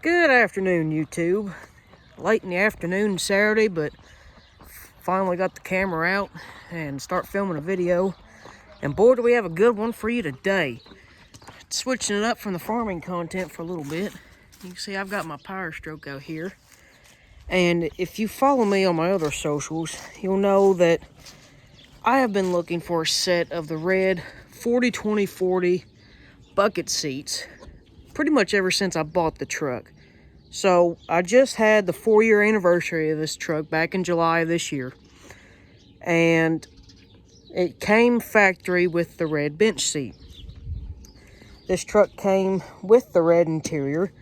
Good afternoon, YouTube. Late in the afternoon Saturday, but finally got the camera out and start filming a video. And boy, do we have a good one for you today. Switching it up from the farming content for a little bit. You can see I've got my Power Stroke out here. And if you follow me on my other socials, you'll know that I have been looking for a set of the red 40-20-40 bucket seats pretty much ever since I bought the truck. So I just had the 4-year anniversary of this truck back in July of this year, and it came factory with the red bench seat. This truck came with the red interior,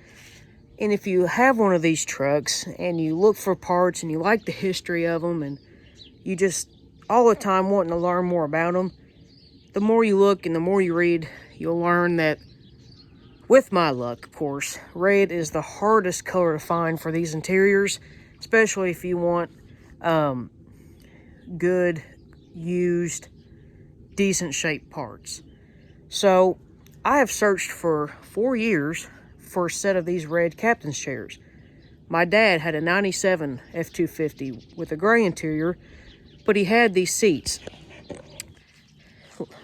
and if you have one of these trucks and you look for parts and you like the history of them and you just all the time wanting to learn more about them, the more you look and the more you read, you'll learn that, with my luck, of course, red is the hardest color to find for these interiors, especially if you want good, used, decent shaped parts. So I have searched for 4 years for a set of these red captain's chairs. My dad had a 97 F-250 with a gray interior, but he had these seats.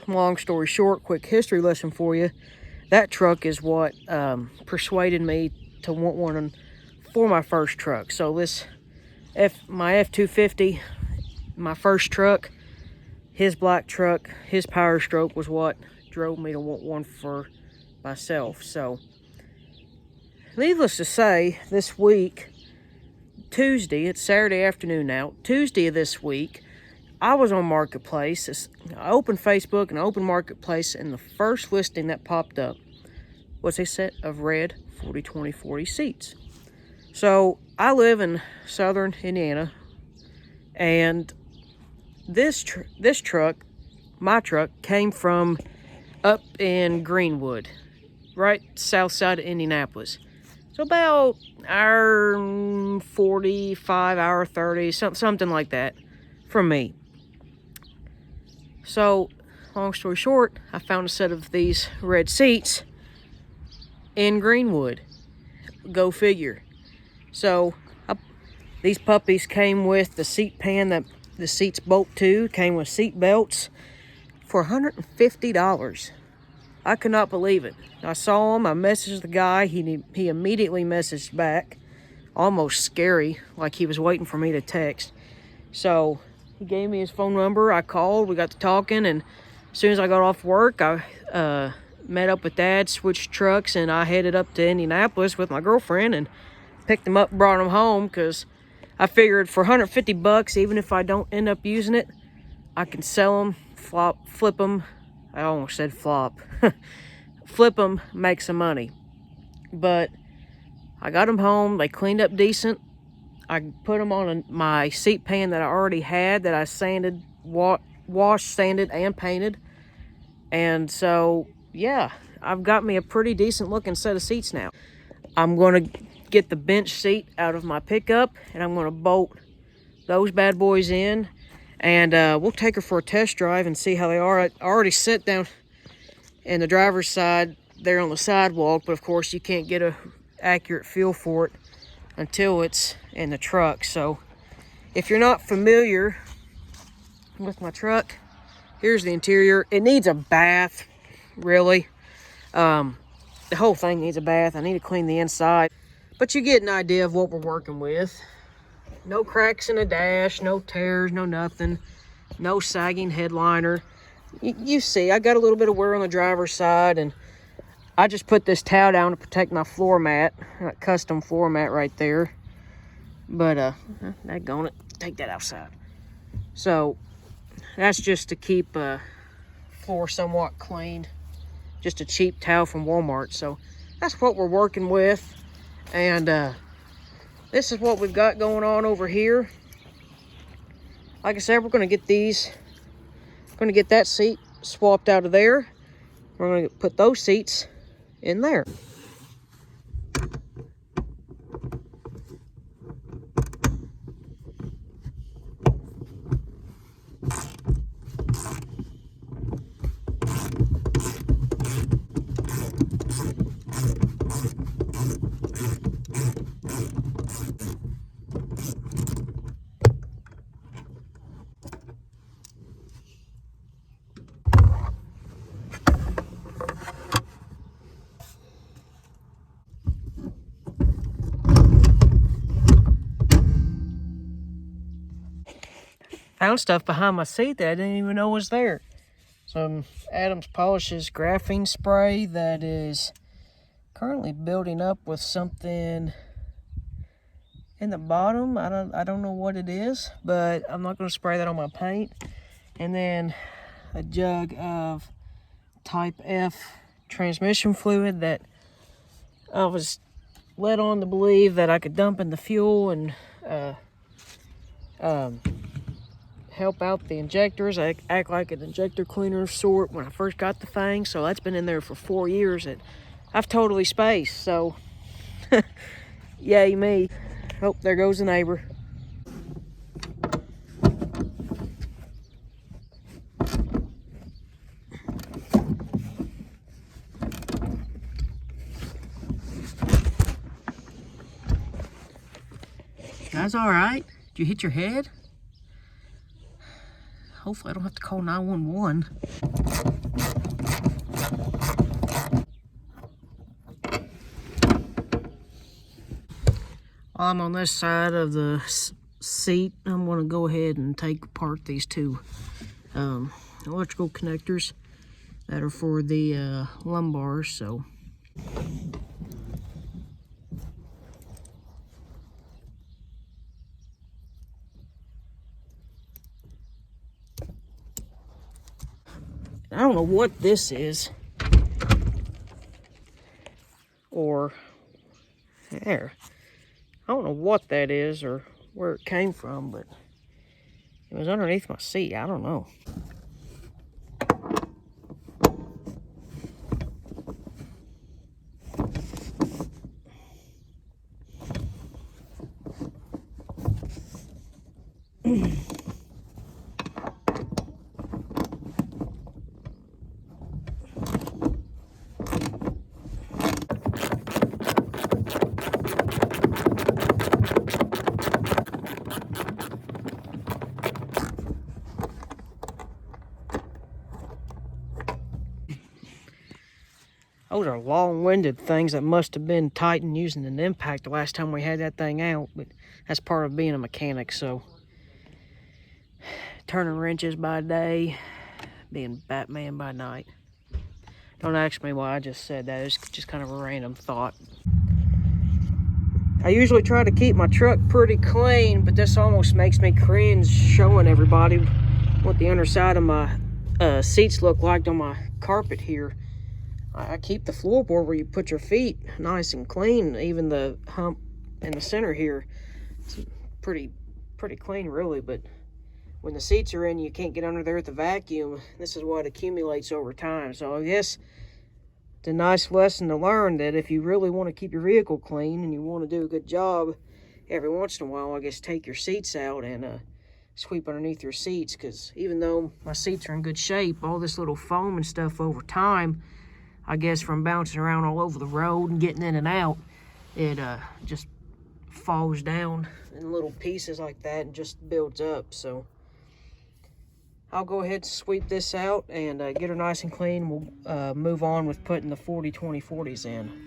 Long story short, quick history lesson for you. That truck is what persuaded me to want one for my first truck. So my F-250, my first truck, his black truck, his Power Stroke was what drove me to want one for myself. So, needless to say, this week, Tuesday, it's Saturday afternoon now, Tuesday of this week, I was on Marketplace. I opened Facebook and I opened Marketplace, and the first listing that popped up was a set of red 40-20-40 seats. So I live in southern Indiana, and this truck, my truck, came from up in Greenwood, right south side of Indianapolis. So about hour 45, hour 30, something like that from me. So, long story short, I found a set of these red seats in Greenwood. Go figure. So, these puppies came with the seat pan that the seats bolt to, came with seat belts for $150. I could not believe it. I saw him, I messaged the guy, he immediately messaged back, almost scary, like he was waiting for me to text. So, he gave me his phone number, I called, we got to talking, and as soon as I got off work, I met up with Dad, switched trucks, and I headed up to Indianapolis with my girlfriend and picked him up, brought him home, because I figured for $150, even if I don't end up using it, I can sell them, flip them, I almost said flop, flip them, make some money. But I got them home, they cleaned up decent. I put them on my seat pan that I already had, that I sanded, washed, sanded, and painted. And so, yeah, I've got me a pretty decent looking set of seats now. I'm going to get the bench seat out of my pickup, and I'm going to bolt those bad boys in. And we'll take her for a test drive and see how they are. I already sat down in the driver's side there on the sidewalk, but of course you can't get an accurate feel for it until it's in the truck. So if you're not familiar with my truck, here's the interior. It needs a bath, really. The whole thing needs a bath. I need to clean the inside, but you get an idea of what we're working with. No cracks in the dash, no tears, no nothing, no sagging headliner. You see, I got a little bit of wear on the driver's side, and I just put this towel down to protect my floor mat, that custom floor mat right there. But, daggone it, take that outside. So, that's just to keep floor somewhat clean. Just a cheap towel from Walmart. So, that's what we're working with. And, this is what we've got going on over here. Like I said, we're going to get that seat swapped out of there. We're going to put those seats in there. found stuff behind my seat that I didn't even know was there. Some Adams Polishes graphene spray that is currently building up with something in the bottom. I don't know what it is, but I'm not going to spray that on my paint. And then a jug of type F transmission fluid that I was led on to believe that I could dump in the fuel and help out the injectors. I act like an injector cleaner of sort when I first got the thing, so that's been in there for 4 years that I've totally spaced, so yay me. Oh, there goes the neighbor. That's all right. Did you hit your head? Hopefully I don't have to call 911. While I'm on this side of the seat, I'm going to go ahead and take apart these two electrical connectors that are for the lumbars. So I don't know what this is, or there. I don't know what that is or where it came from, but it was underneath my seat. I don't know. Those are long-winded things that must have been tightened using an impact the last time we had that thing out, but that's part of being a mechanic, so turning wrenches by day, being Batman by night. Don't ask me why I just said that. It's just kind of a random thought. I usually try to keep my truck pretty clean, but this almost makes me cringe showing everybody what the underside of my seats look like on my carpet here. I keep the floorboard where you put your feet nice and clean. Even the hump in the center here, it's pretty clean really, but when the seats are in, you can't get under there with the vacuum. This is what accumulates over time. So I guess it's a nice lesson to learn that if you really want to keep your vehicle clean and you want to do a good job, every once in a while, I guess take your seats out and sweep underneath your seats, because even though my seats are in good shape, all this little foam and stuff over time, I guess from bouncing around all over the road and getting in and out, it just falls down in little pieces like that and just builds up. So I'll go ahead and sweep this out and get her nice and clean. We'll move on with putting the 40-20-40s in.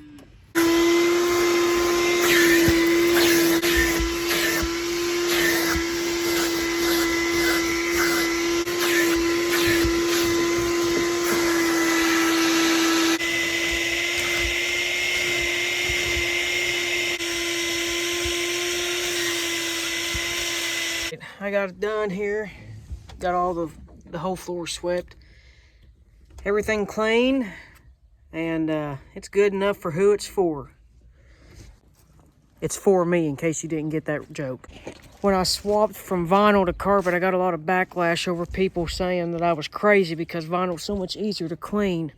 I got it done here. Got all the whole floor swept. Everything clean, and it's good enough for who it's for. It's for me, in case you didn't get that joke. When I swapped from vinyl to carpet, I got a lot of backlash over people saying that I was crazy because vinyl's so much easier to clean.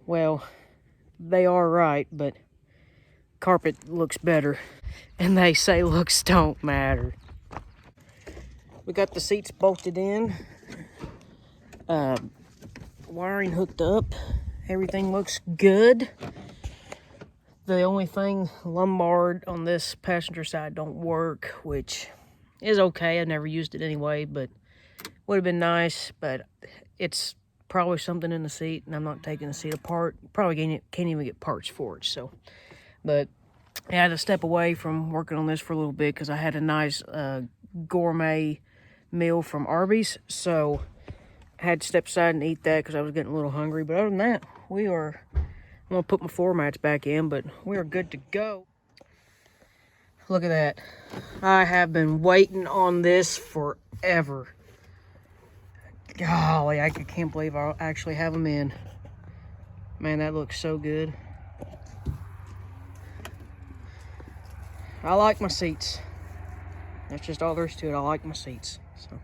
Well, they are right, but carpet looks better. And they say looks don't matter. We got the seats bolted in, wiring hooked up, everything looks good. The only thing, lumbar on this passenger side don't work, which is okay. I've never used it anyway, but would have been nice, but it's probably something in the seat, and I'm not taking the seat apart. Probably can't even get parts for it, so. But I had to step away from working on this for a little bit because I had a nice gourmet meal from Arby's, so I had to step aside and eat that because I was getting a little hungry. But other than that, I'm gonna put my floor mats back in, but we are good to go. Look at that. I have been waiting on this forever. Golly, I can't believe I'll actually have them in. Man, that looks so good. I like my seats. That's just all there is to it. I like my seats. So.